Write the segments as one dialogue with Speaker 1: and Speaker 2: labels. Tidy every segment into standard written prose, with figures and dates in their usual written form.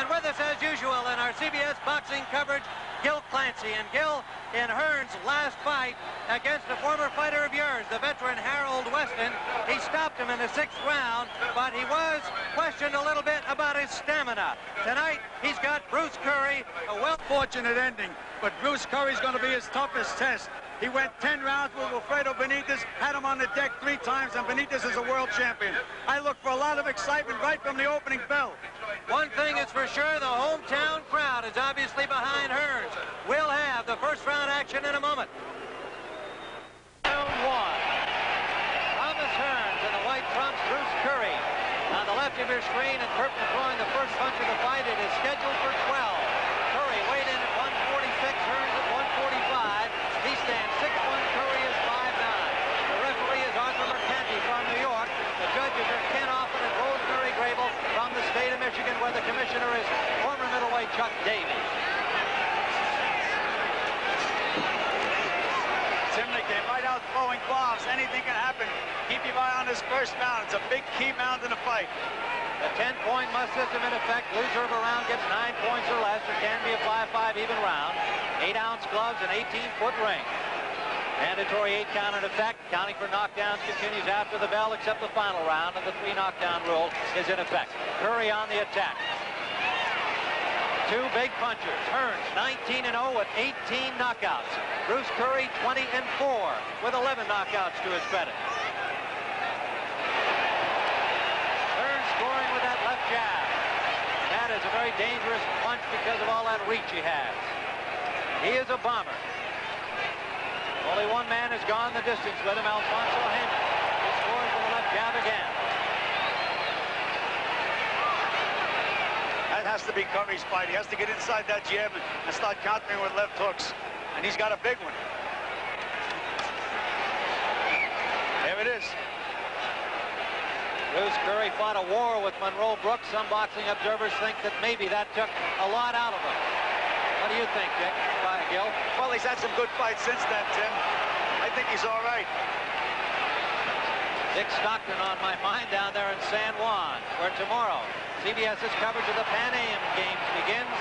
Speaker 1: And with us, as usual, in our CBS boxing coverage, Gil Clancy. And Gil, in Hearns' last fight against a former fighter of yours, the veteran Harold Weston, he stopped him in the 6th round, but he was questioned a little bit about his stamina. Tonight, he's got Bruce Curry.
Speaker 2: A well-fortunate ending, but Bruce Curry's going to be his toughest test. He went 10 rounds with Wilfredo Benitez, had him on the deck 3 times, and Benitez is a world champion. I look for a lot of excitement right from the opening bell.
Speaker 1: One thing is for sure, the hometown crowd is obviously behind Hearns. We'll have the first round action in a moment. Round 1. Thomas Hearns in the white trunks, Bruce Curry. On the left of your screen, and Kirkman throwing the first punch of the fight. It is scheduled for 12. Curry weighed in at 146, Hearns at 145. He stands 6'1", Curry is 5'9". The referee is Arthur Mercanti from New York. The judges are Ken Offit and Rosemary Grable from the state of Michigan, where the commissioner is former middleweight Chuck Davies.
Speaker 2: Timney came right out throwing bombs. Anything can happen. Keep your eye on this first round. It's a big key round in the fight.
Speaker 1: The 10-point must system in effect. Loser of a round gets 9 points or less. There can be a 5-5 even round. 8-ounce gloves and 18-foot ring. Mandatory 8 count in effect. Counting for knockdowns continues after the bell, except the final round, and the 3 knockdown rule is in effect. Curry on the attack. 2 big punchers. Hearns 19-0 with 18 knockouts. Bruce Curry 20-4 with 11 knockouts to his credit. Hearns scoring with that left jab. That is a very dangerous punch because of all that reach he has. He is a bomber. Only one man has gone the distance with him, Alfonso Heyman. He scores with a left jab again.
Speaker 2: That has to be Curry's fight. He has to get inside that jab and start countering with left hooks. And he's got a big one. There it is.
Speaker 1: Bruce Curry fought a war with Monroe Brooks. Some boxing observers think that maybe that took a lot out of him. What do you think, Dick? Gil?
Speaker 2: Well, he's had some good fights since then, Tim. I think he's all right.
Speaker 1: Dick Stockton on my mind down there in San Juan, where tomorrow CBS's coverage of the Pan Am Games begins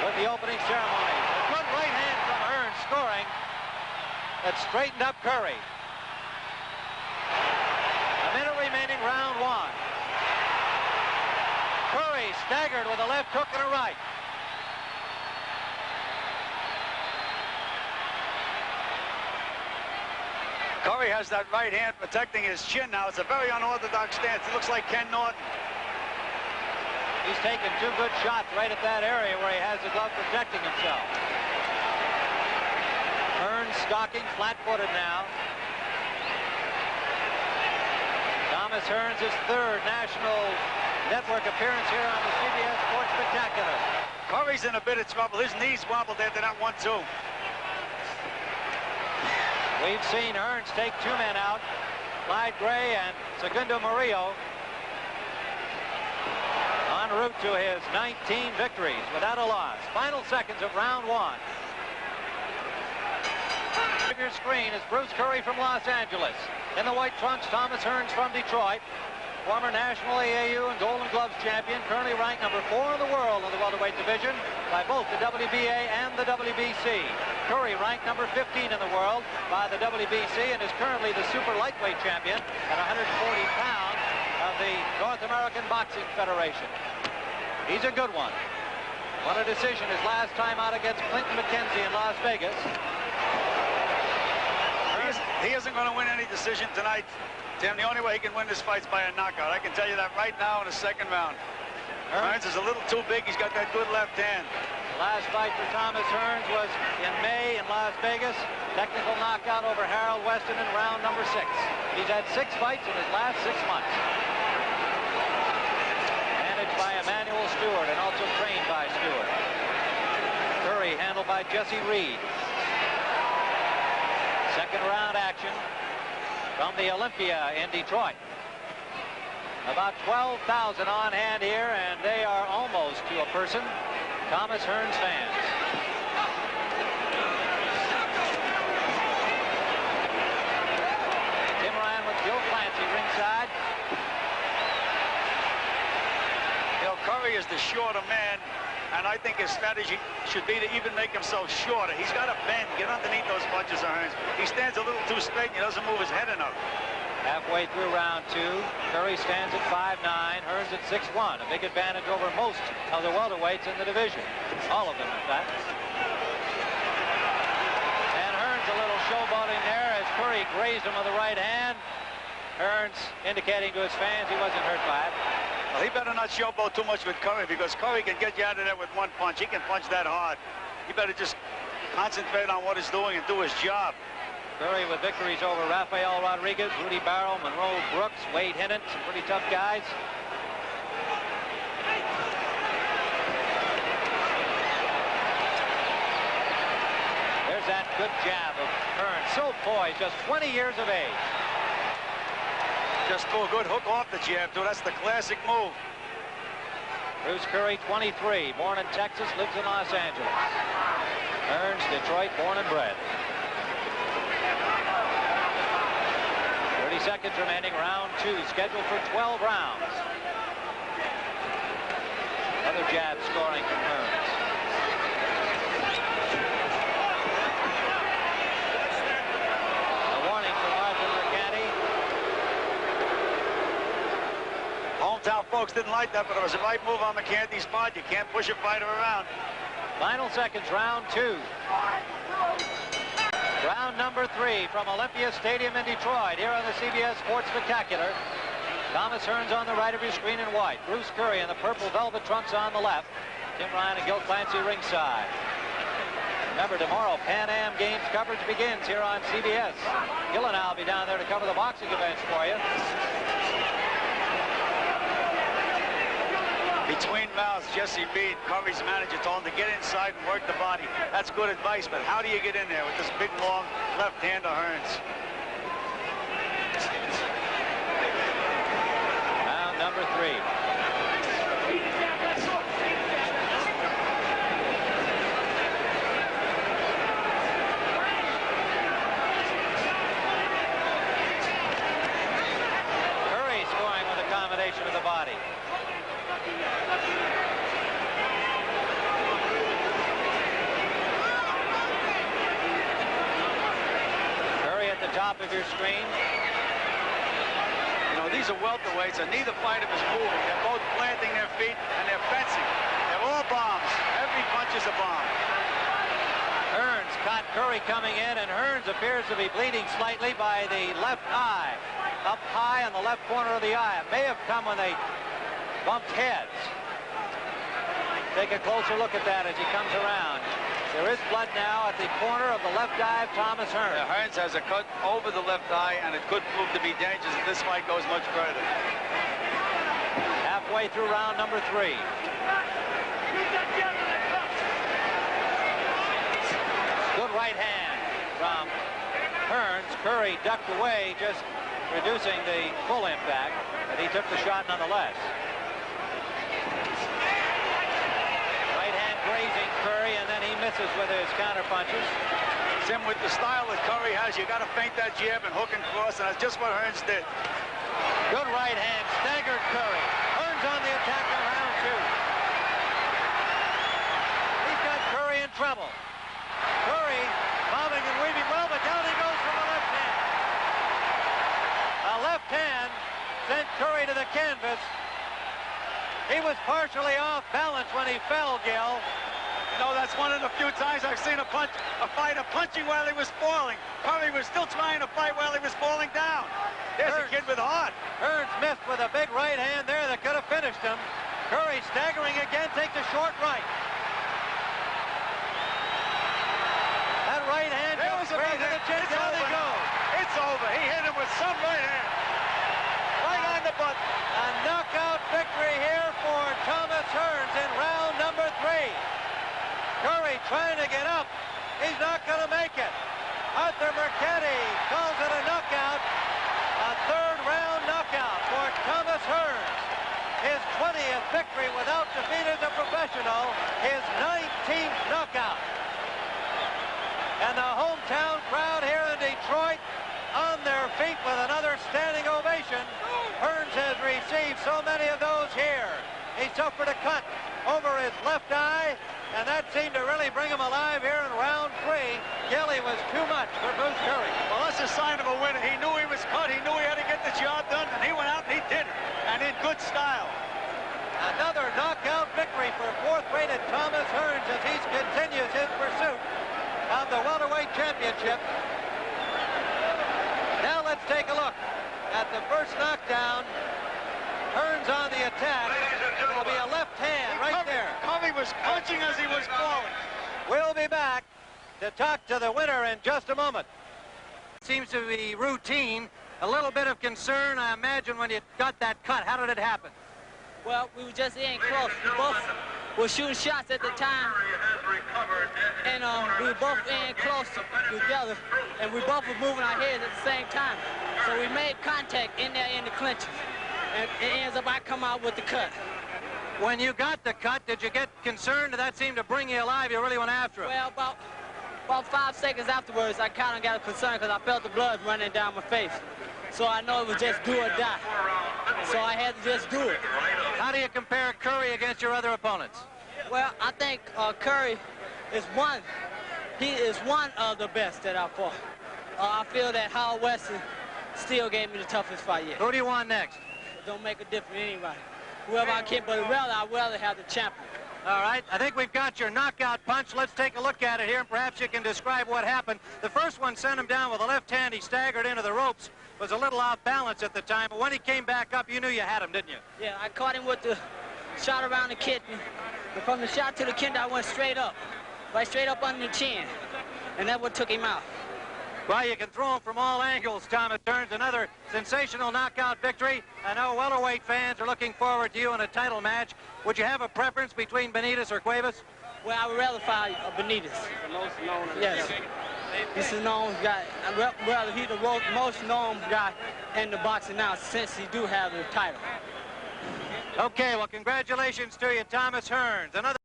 Speaker 1: with the opening ceremony. A good right hand from Hearns scoring that straightened up Curry. A minute remaining, round 1. Curry staggered with a left hook and a right.
Speaker 2: Curry has that right hand protecting his chin now. It's a very unorthodox stance. It looks like Ken Norton.
Speaker 1: He's taken 2 good shots right at that area where he has the glove protecting himself. Hearns stalking, flat-footed now. Thomas Hearns' 3rd national network appearance here on the CBS Sports Spectacular.
Speaker 2: Curry's in a bit of trouble. His knees wobbled after that 1-2.
Speaker 1: We've seen Hearns take 2 men out, Clyde Gray and Segundo Murillo, en route to his 19 victories without a loss. Final seconds of round 1. Your screen is Bruce Curry from Los Angeles. In the white trunks, Thomas Hearns from Detroit. Former national AAU and Golden Gloves champion, currently ranked number 4 in the world in the welterweight division by both the WBA and the WBC. Curry ranked number 15 in the world by the WBC and is currently the super lightweight champion at 140 pounds of the North American Boxing Federation. He's a good one. Won a decision his last time out against Clinton McKenzie in Las Vegas.
Speaker 2: He isn't going to win any decision tonight, Tim. The only way he can win this fight's by a knockout. I can tell you that right now in the 2nd round. Hearns is a little too big. He's got that good left hand.
Speaker 1: Last fight for Thomas Hearns was in May in Las Vegas. Technical knockout over Harold Weston in round number 6. He's had 6 fights in his last 6 months. Managed by Emmanuel Stewart and also trained by Stewart. Curry handled by Jesse Reed. 2nd round action from the Olympia in Detroit. About 12,000 on hand here, and they are almost to a person Thomas Hearns fans. Tim Ryan with Gil Clancy ringside.
Speaker 2: You know, Curry is the shorter man, and I think his strategy should be to even make himself shorter. He's got to bend, get underneath those punches of Hearns. He stands a little too straight, and he doesn't move his head enough.
Speaker 1: Halfway through round 2, Curry stands at 5'9", Hearns at 6'1", a big advantage over most of the welterweights in the division. All of them, in fact. And Hearns a little showboating there as Curry grazed him with the right hand. Hearns indicating to his fans he wasn't hurt by it.
Speaker 2: Well, he better not showboat too much with Curry, because Curry can get you out of there with one punch. He can punch that hard. He better just concentrate on what he's doing and do his job.
Speaker 1: Curry with victories over Rafael Rodriguez, Rudy Barrow, Monroe Brooks, Wade Hennett, some pretty tough guys. There's that good jab of Hearns. So poised, just 20 years of age.
Speaker 2: Just threw a good hook off the jab, too. That's the classic move.
Speaker 1: Bruce Curry, 23, born in Texas, lives in Los Angeles. Hearns, Detroit, born and bred. 30 seconds remaining, round 2, scheduled for 12 rounds. Another jab scoring from Hearns. A warning from Arthur Mercante.
Speaker 2: Hometown folks didn't like that, but it was the right move on McCanty's part. You can't push a fighter around.
Speaker 1: Final seconds, round 2. Round number 3 from Olympia Stadium in Detroit, here on the CBS Sports Spectacular. Thomas Hearns on the right of your screen in white. Bruce Curry in the purple velvet trunks on the left. Tim Ryan and Gil Clancy ringside. Remember, tomorrow Pan Am Games coverage begins here on CBS. Gil and I will be down there to cover the boxing events for you.
Speaker 2: Between rounds, Jesse Meade, Curry's manager, told him to get inside and work the body. That's good advice, but how do you get in there with this big, long left hand of Hearns?
Speaker 1: Round number 3. Curry scoring with a combination of the body. Curry at the top of your screen.
Speaker 2: You know, these are welterweights, and neither fighter is moving. They're both planting their feet, and they're fencing. They're all bombs. Every punch is a bomb.
Speaker 1: Hearns caught Curry coming in, and Hearns appears to be bleeding slightly by the left eye. Up high on the left corner of the eye. It may have come when they bumped heads. Take a closer look at that as he comes around. There is blood now at the corner of the left eye of Thomas Hearns.
Speaker 2: Yeah, Hearns has a cut over the left eye, and it could prove to be dangerous if this fight goes much further.
Speaker 1: Halfway through round number 3. Good right hand from Hearns. Curry ducked away, just reducing the full impact, but he took the shot nonetheless. Right hand grazing Curry, and then he misses with his counter punches.
Speaker 2: Tim, with the style that Curry has, you got to feint that jab and hook and cross, and that's just what Hearns did.
Speaker 1: Good right hand, staggered Curry. Hearns on the attack in round 2. He's got Curry in trouble. Curry bobbing and weaving well, but down he goes from the left hand. A left hand sent Curry to the canvas. He was partially off balance when he fell, Gil.
Speaker 2: You know, that's one of the few times I've seen a fighter punching while he was falling. Curry was still trying to fight while he was falling down. There's a kid with heart.
Speaker 1: Hearns missed with a big right hand there that could have finished him. Curry staggering again, takes a short right. That right hand goes straight to the chin. Down he goes.
Speaker 2: It's over. He hit him with some right hand. Right on the butt.
Speaker 1: A knockout victory here for Thomas Hearns in round number 3. Curry trying to get up. He's not going to make it. Arthur Mercante calls it a knockout. A third-round knockout for Thomas Hearns. His 20th victory without defeat as a professional. His 19th knockout. And the hometown crowd here in Detroit on their feet with another standing ovation. Hearns has received so many of those here He suffered a cut over his left eye, and that seemed to really bring him alive here in round 3. Gilly was too much for Bruce Curry.
Speaker 2: Well, that's a sign of a winner. He knew he was cut. He knew he had to get the job done, and he went out and he did it, and in good style.
Speaker 1: Another knockout victory for fourth-rated Thomas Hearns as he continues his pursuit of the welterweight championship. Now let's take a look at the first knockdown. Hearns on the attack. It'll be a left hand right there.
Speaker 2: Curry was punching as he was falling.
Speaker 1: We'll be back to talk to the winner in just a moment. Seems to be routine. A little bit of concern, I imagine, when you got that cut. How did it happen?
Speaker 3: Well, we were just in close. We both were shooting shots at the time, and we were both in close together, and we both were moving our heads at the same time. So we made contact in there in the clinches, and it ends up I come out with the cut.
Speaker 1: When you got the cut, did you get concerned? Did that seem to bring you alive? You really went after him?
Speaker 3: Well, about 5 seconds afterwards, I kind of got concerned because I felt the blood running down my face. So I know it was just do or die. So I had to just do it.
Speaker 1: How do you compare Curry against your other opponents?
Speaker 3: Well, I think Curry is one. He is one of the best that I fought. I feel that Howard Weston still gave me the toughest fight yet.
Speaker 1: Who do you want next?
Speaker 3: It don't make a difference to anybody. Whoever I can, but I'd rather have the champion.
Speaker 1: All right, I think we've got your knockout punch. Let's take a look at it here, and perhaps you can describe what happened. The first one sent him down with a left hand. He staggered into the ropes. Was a little off balance at the time, but when he came back up, you knew you had him, didn't you?
Speaker 3: Yeah, I caught him with the shot around the kidney. And from the shot to the kidney, I went straight up. Right straight up under the chin. And that's what took him out.
Speaker 1: Well, you can throw him from all angles, Thomas Hearns. Another sensational knockout victory. I know welterweight fans are looking forward to you in a title match. Would you have a preference between Benitez or Cuevas?
Speaker 3: Well, I would rather fight Benitez. The most known. Yes. He's the known guy. Well, he's the most known guy in the boxing now since he do have the title.
Speaker 1: Okay, well, congratulations to you, Thomas Hearns. Another